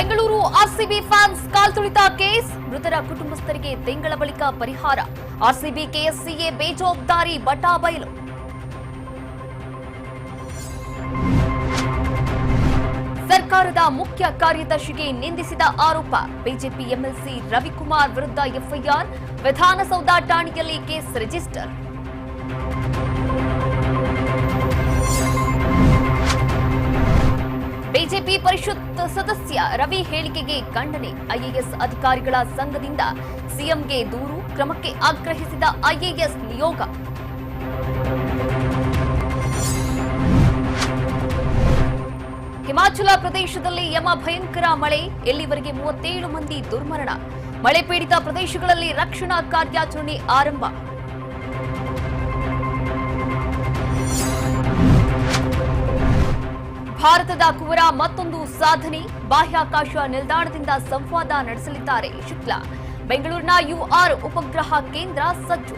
Bengaluru RCB fans ಕಾಲ್ತುಳಿತ case, ಮೃತರ ಕುಟುಂಬಸ್ಥರಿಗೆ ತಿಂಗಳ ಬಳಿಕ ಪರಿಹಾರ. ಆರ್ಸಿಬಿ ಕೆಎಸ್ಸಿಎ ಬೇಜವಾಬ್ದಾರಿ ಬಟಾಬಯಲು. ಸರ್ಕಾರದ ಮುಖ್ಯ ಕಾರ್ಯದರ್ಶಿಗೆ ನಿಂದಿಸಿದ ಆರೋಪ, ಬಿಜೆಪಿ ಎಂಎಲ್ಸಿ ರವಿಕುಮಾರ್ ವಿರುದ್ಧ ಎಫ್ಐಆರ್, ವಿಧಾನಸೌಧ ಠಾಣೆಯಲ್ಲಿ ಕೇಸ್ ರಿಜಿಸ್ಟರ್. ಬಿಜೆಪಿ ಪರಿಷತ್ ಸದಸ್ಯ ರವಿ ಹೇಳಿಕೆಗೆ ಖಂಡನೆ, ಐಎಎಸ್ ಅಧಿಕಾರಿಗಳ ಸಂಘದಿಂದ ಸಿಎಂಗೆ ದೂರು, ಕ್ರಮಕ್ಕೆ ಆಗ್ರಹಿಸಿದ ಐಎಎಸ್ ನಿಯೋಗ. ಹಿಮಾಚಲ ಪ್ರದೇಶದಲ್ಲಿ ಯಮ ಭಯಂಕರ ಮಳೆ, ಎಲ್ಲಿವರೆಗೆ 37 ಮಂದಿ ದುರ್ಮರಣ. ಮಳೆ ಪೀಡಿತ ಪ್ರದೇಶಗಳಲ್ಲಿ ರಕ್ಷಣಾ ಕಾರ್ಯಾಚರಣೆ ಆರಂಭ. ಭಾರತದ ಕುವರ ಮತ್ತೊಂದು ಸಾಧನೆ, ಬಾಹ್ಯಾಕಾಶ ನಿಲ್ದಾಣದಿಂದ ಸಂವಾದ ನಡೆಸಲಿದ್ದಾರೆ ಶುಕ್ಲಾ. ಬೆಂಗಳೂರಿನ UR ಉಪಗ್ರಹ ಕೇಂದ್ರ ಸಜ್ಜು.